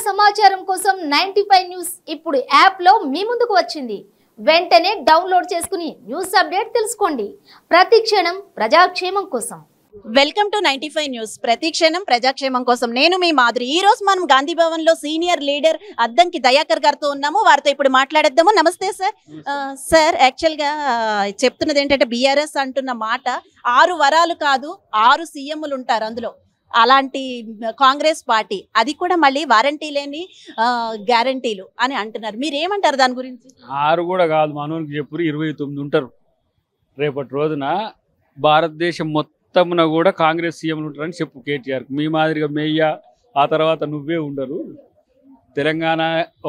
సమాచారం కోసం 95 న్యూస్ ఇప్పుడు యాప్ లో మీ ముందుకు వచ్చింది. వెంటనే డౌన్లోడ్ చేసుకుని న్యూస్ అప్డేట్ తెలుసుకోండి. ప్రతి క్షణం ప్రజాక్షేమం కోసం. Welcome to 95 news. ప్రతి క్షణం ప్రజాక్షేమం కోసం. నేను మీ మాధురి. ఈ రోజు మనం గాంధీ భవన్ లో సీనియర్ లీడర్ అద్దంకి దయాకర్ గారితో ఉన్నాము. వారితో ఇప్పుడు మాట్లాడేద్దాము. నమస్తే సార్. సార్, యాక్చువల్ గా చెప్తున్నది ఏంటంటే బీఆర్ఎస్ అంటున్న మాట 6 వరాలు కాదు 6 సీఎంలు ఉంటారు అందులో. అలాంటి కాంగ్రెస్ పార్టీ అది కూడా మళ్ళీ వారంటీ లేని గ్యారంటీలు అని అంటున్నారు. మీరు ఏమంటారు దాని గురించి? 6 కూడా కాదు, మనోనికి చెప్పురు 29 ఉంటారు. రేపటి రోజున భారతదేశం మొత్తమున కూడా కాంగ్రెస్ సీఎంలు ఉంటారని చెప్పు కేటీఆర్. మీ మాదిరిగా మెయ్య ఆ తర్వాత నువ్వే ఉండరు. తెలంగాణ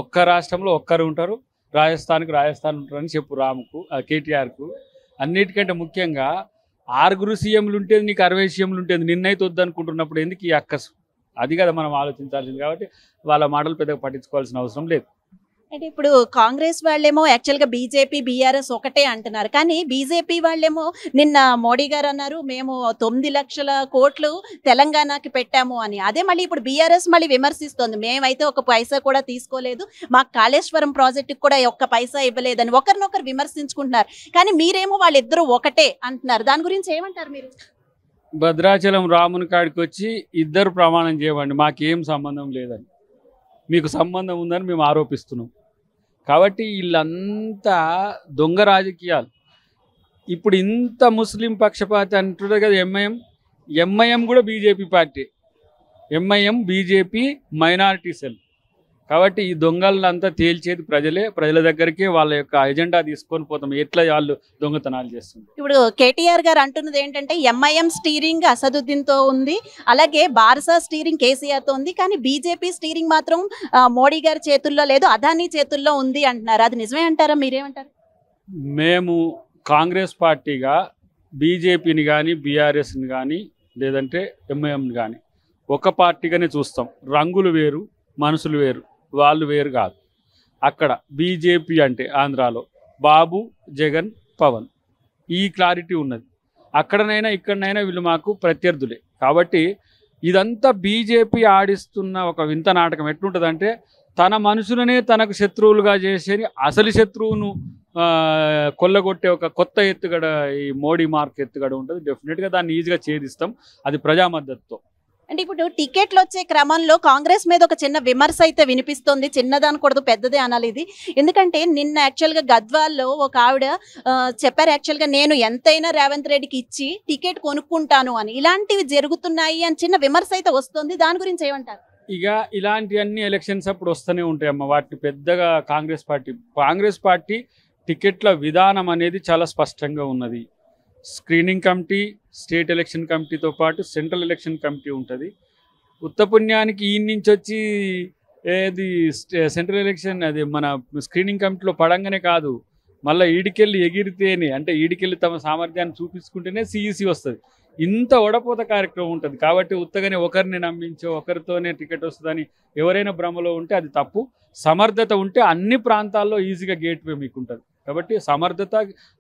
ఒక్క రాష్ట్రంలో ఒక్కరు ఉంటారు, రాజస్థాన్ ఉంటారని చెప్పు రాముకు కేటీఆర్కు. అన్నిటికంటే ముఖ్యంగా 6 సీఎంలు ఉంటేది, నీకు 60 సీఎంలు ఉంటేది, నిన్నైతే వద్దనుకుంటున్నప్పుడు ఎందుకు ఈ అక్కసు? అది కదా మనం ఆలోచించాల్సింది. కాబట్టి వాళ్ళ మాటలు పెద్దగా పట్టించుకోవాల్సిన అవసరం లేదు. అంటే ఇప్పుడు కాంగ్రెస్ వాళ్ళేమో యాక్చువల్గా బీజేపీ బీఆర్ఎస్ ఒకటే అంటున్నారు. కానీ బీజేపీ వాళ్ళేమో నిన్న మోడీ గారు అన్నారు మేము 9 లక్షల కోట్లు తెలంగాణకి పెట్టాము అని. అదే మళ్ళీ ఇప్పుడు బీఆర్ఎస్ మళ్ళీ విమర్శిస్తోంది, మేమైతే ఒక పైసా కూడా తీసుకోలేదు, మాకు కాళేశ్వరం ప్రాజెక్టుకి కూడా ఒక్క పైసా ఇవ్వలేదని ఒకరినొకరు విమర్శించుకుంటున్నారు. కానీ మీరేమో వాళ్ళిద్దరూ ఒకటే అంటున్నారు. దాని గురించి ఏమంటారు మీరు? భద్రాచలం రాముని కాడికి వచ్చి ఇద్దరు ప్రమాణం చేయమండి, మాకేం సంబంధం లేదని. మీకు సంబంధం ఉందని మేము ఆరోపిస్తున్నాం. కాబట్టి వీళ్ళంతా దొంగ రాజకీయాలు. ఇప్పుడు ఇంత ముస్లిం పక్షపాతి అంటున్నారు కదా ఎంఐఎం కూడా BJP party. MIM BJP minority cell. కాబట్టి ఈ దొంగలంతా తేల్చేది ప్రజలే. ప్రజల దగ్గరికే వాళ్ళ యొక్క ఎజెండా తీసుకొని పోతాం, ఎట్లా వాళ్ళు దొంగతనాలు చేస్తుంది. ఇప్పుడు కేటీఆర్ గారు అంటున్నది ఏంటంటే ఎంఐఎం స్టీరింగ్ అసదుద్దీన్తో ఉంది, అలాగే బార్సా స్టీరింగ్ కేసీఆర్తో ఉంది, కానీ బీజేపీ స్టీరింగ్ మాత్రం మోడీ గారి చేతుల్లో లేదు, అదానీ చేతుల్లో ఉంది అంటున్నారు. అది నిజమే అంటారా? మీరేమంటారు? మేము కాంగ్రెస్ పార్టీగా బీజేపీని కానీ బీఆర్ఎస్ని కానీ లేదంటే ఎంఐఎంని కానీ ఒక పార్టీగానే చూస్తాం. రంగులు వేరు, మనుషులు వేరు, వాళ్ళు వేరు కాదు. అక్కడ బీజేపీ అంటే ఆంధ్రాలో బాబు, జగన్, పవన్, ఈ క్లారిటీ ఉన్నది. అక్కడనైనా ఇక్కడనైనా వీళ్ళు మాకు ప్రత్యర్థులే. కాబట్టి ఇదంతా బీజేపీ ఆడిస్తున్న ఒక వింత నాటకం. ఎట్లుంటుందంటే తన మనుషులనే తనకు శత్రువులుగా చేసేది, అసలు శత్రువును కొల్లగొట్టే ఒక కొత్త ఎత్తుగడ ఈ మోడీ మార్క్ ఎత్తుగడ ఉంటుంది. డెఫినెట్గా దాన్ని ఈజీగా ఛేదిస్తాం, అది ప్రజా మద్దతుతో. అంటే ఇప్పుడు టికెట్లు వచ్చే క్రమంలో కాంగ్రెస్ మీద ఒక చిన్న విమర్శ అయితే వినిపిస్తుంది. చిన్నదనకూడదు, పెద్దదే అనాలి ఇది. ఎందుకంటే నిన్న యాక్చువల్గా గద్వాల్లో ఒక ఆవిడ చెప్పారు, యాక్చువల్గా నేను ఎంతైనా రేవంత్ రెడ్డికి ఇచ్చి టికెట్ కొనుక్కుంటాను అని. ఇలాంటివి జరుగుతున్నాయి అని చిన్న విమర్శ అయితే వస్తుంది. దాని గురించి ఏమంటారు? ఇక ఇలాంటివన్నీ ఎలక్షన్స్ అప్పుడు వస్తూనే ఉంటాయమ్మ. వాటిని పెద్దగా కాంగ్రెస్ పార్టీ టికెట్ల విధానం అనేది చాలా స్పష్టంగా ఉన్నది. స్క్రీనింగ్ కమిటీ, స్టేట్ ఎలక్షన్ కమిటీతో పాటు సెంట్రల్ ఎలక్షన్ కమిటీ ఉంటుంది. ఉత్తపుణ్యానికి ఈ నుంచి వచ్చి ఏది సెంట్రల్ ఎలక్షన్ అది మన స్క్రీనింగ్ కమిటీలో పడంగానే కాదు, మళ్ళీ ఈడికెళ్ళి ఎగిరితేనే, అంటే ఈడికెళ్ళి తమ సామర్థ్యాన్ని చూపించుకుంటేనే సిఈసి వస్తుంది. ఇంత ఒడపోత కార్యక్రమం ఉంటుంది. కాబట్టి ఉత్తగానే ఒకరిని నమ్మించో ఒకరితోనే టికెట్ వస్తుందని ఎవరైనా భ్రమలో ఉంటే అది తప్పు. సమర్థత ఉంటే అన్ని ప్రాంతాల్లో ఈజీగా గేట్వే మీకు ఉంటుంది. కాబట్టి సమర్థత,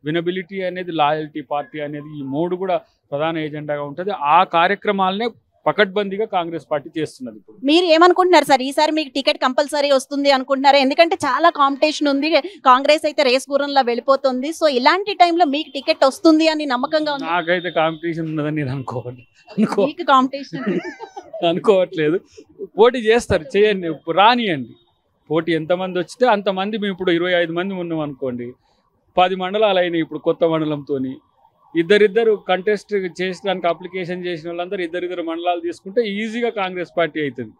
వినబిలిటీ అనేది, లాయల్టీ, పార్టీ అనేది, ఈ 3 కూడా ప్రధాన ఎజెండాగా ఉంటుంది. ఆ కార్యక్రమాలనే పకడ్బందీగా కాంగ్రెస్ పార్టీ చేస్తున్నది. ఇప్పుడు మీరు ఏమనుకుంటున్నారు సార్? ఈసారి మీకు టికెట్ కంపల్సరీ వస్తుంది అనుకుంటున్నారా? ఎందుకంటే చాలా కాంపిటీషన్ ఉంది, కాంగ్రెస్ అయితే రేస్ గుర్రంలా వెళ్ళిపోతుంది. సో ఇలాంటి టైంలో మీకు టికెట్ వస్తుంది అని నమ్మకంగా ఉంది? నాకైతే కాంపిటీషన్ ఉన్నదని నేను అనుకోవట్లేదు. పోటీ చేస్తారు, చేయండి, రానియండి. పోటీ ఎంతమంది వచ్చితే అంతమంది. మేము ఇప్పుడు 25 మంది ఉన్నాం అనుకోండి, 10 మండలాలు అయినాయి. ఇప్పుడు కొత్త మండలంతో ఇద్దరిద్దరు కంటెస్ట్ చేసడానికి అప్లికేషన్ చేసిన వాళ్ళందరూ ఇద్దరిద్దరు మండలాలు తీసుకుంటే ఈజీగా కాంగ్రెస్ పార్టీ అవుతుంది.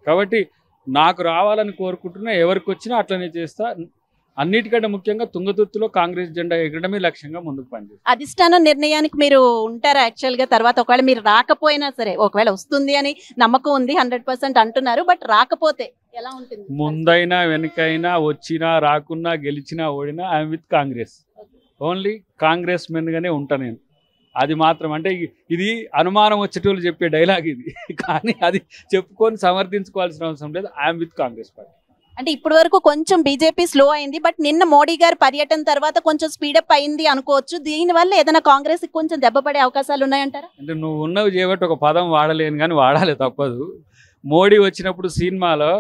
కాబట్టి నాకు రావాలని కోరుకుంటున్నా, ఎవరికి వచ్చినా అట్లనే చేస్తా. అన్నిటికంటే ముఖ్యంగా తుంగతుర్తిలో కాంగ్రెస్ జెండా ఎగరడమే లక్ష్యంగా ముందుకు పనిచేస్తాం. అధిష్టానం నిర్ణయానికి మీరు ఉంటారా యాక్చువల్గా? తర్వాత ఒకవేళ మీరు రాకపోయినా సరే, ఒకవేళ వస్తుంది అని నమ్మకం ఉంది 100% అంటున్నారు, బట్ రాకపోతే ఎలా ఉంటుంది? ముందైనా వెనకైనా, వచ్చినా రాకున్నా, గెలిచినా ఓడినా I'm with Congress. Only Congress మెన్గానే ఉంటా నేను. అది మాత్రం, అంటే ఇది అనుమానం వచ్చేటోళ్ళు చెప్పే డైలాగ్ ఇది, కానీ అది చెప్పుకొని సమర్థించుకోవాల్సిన అవసరం లేదు. I'm with Congress party. అంటే ఇప్పటి వరకు కొంచెం బీజేపీ స్లో అయింది, బట్ నిన్న మోడీ గారి పర్యటన తర్వాత కొంచెం స్పీడప్ అయింది అనుకోవచ్చు. దీనివల్ల ఏదైనా కాంగ్రెస్ కొంచెం దెబ్బపడే అవకాశాలు ఉన్నాయంటారా? అంటే నువ్వు ఉన్నవి చేయబట్టి ఒక పదం వాడలేను, కానీ వాడాలి తప్పదు. మోడీ వచ్చినప్పుడు సినిమాలో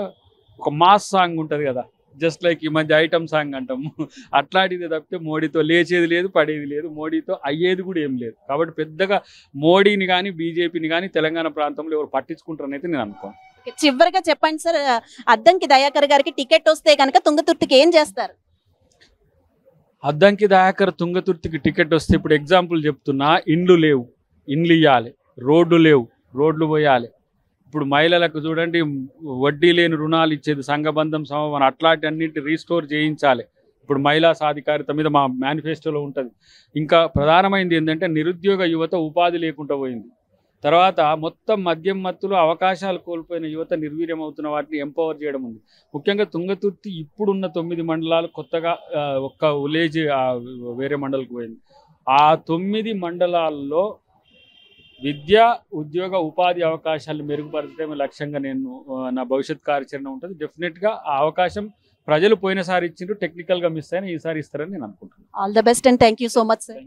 ఒక మాస్ సాంగ్ ఉంటుంది కదా, జస్ట్ లైక్ ఈ మధ్య ఐటమ్ సాంగ్ అంటాము, అట్లాంటిది తప్పితే మోడీతో లేచేది లేదు, పడేది లేదు, మోడీతో అయ్యేది కూడా ఏం లేదు. కాబట్టి పెద్దగా మోడీని కానీ బీజేపీని కానీ తెలంగాణ ప్రాంతంలో ఎవరు పట్టించుకుంటారని అయితే నేను అనుకోను. చివరిగా చెప్పండి సార్, అద్దంకి దయాకర్ గారికి టికెట్ వస్తే కనుక తుంగతుర్తికి ఏం చేస్తారు? అద్దంకి దయాకర్ తుంగతుర్తికి టికెట్ వస్తే ఇప్పుడు ఎగ్జాంపుల్ చెప్తున్నా, ఇండ్లు లేవు, ఇండ్లు ఇవ్వాలి, రోడ్లు లేవు, రోడ్లు పోయాలి. ఇప్పుడు మహిళలకు చూడండి వడ్డీ లేని రుణాలు ఇచ్చేది సంఘబంధం సమవనం అట్లాంటి అన్నింటి రీస్టోర్ చేయించాలి. ఇప్పుడు మహిళా సాధికారిత మీద మా మేనిఫెస్టోలో ఉంటుంది. ఇంకా ప్రధానమైనది ఏంటంటే నిరుద్యోగ యువత ఉపాధి లేకుండా పోయింది. తర్వాత మొత్తం మద్యం మత్తులో అవకాశాలు కోల్పోయిన యువత నిర్వీర్యం అవుతున్న వాటిని ఎంపవర్ చేయడం ఉంది. ముఖ్యంగా తుంగతుర్తి ఇప్పుడున్న 9 మండలాలు కొత్తగా ఒక్క విలేజ్ వేరే మండలికి పోయింది. ఆ 9 మండలాల్లో విద్యా ఉద్యోగ ఉపాధి అవకాశాలు మెరుగుపరచడమే లక్ష్యంగా నేను నా భవిష్యత్ కార్యాచరణ ఉంటుంది. డెఫినెట్గా ఆ అవకాశం ప్రజలు పోయినసారి ఇచ్చిండ్రు, టెక్నికల్గా మిస్ అయినా ఈసారి ఇస్తారని నేను అనుకుంటున్నాను. All the best and thank you so much sir.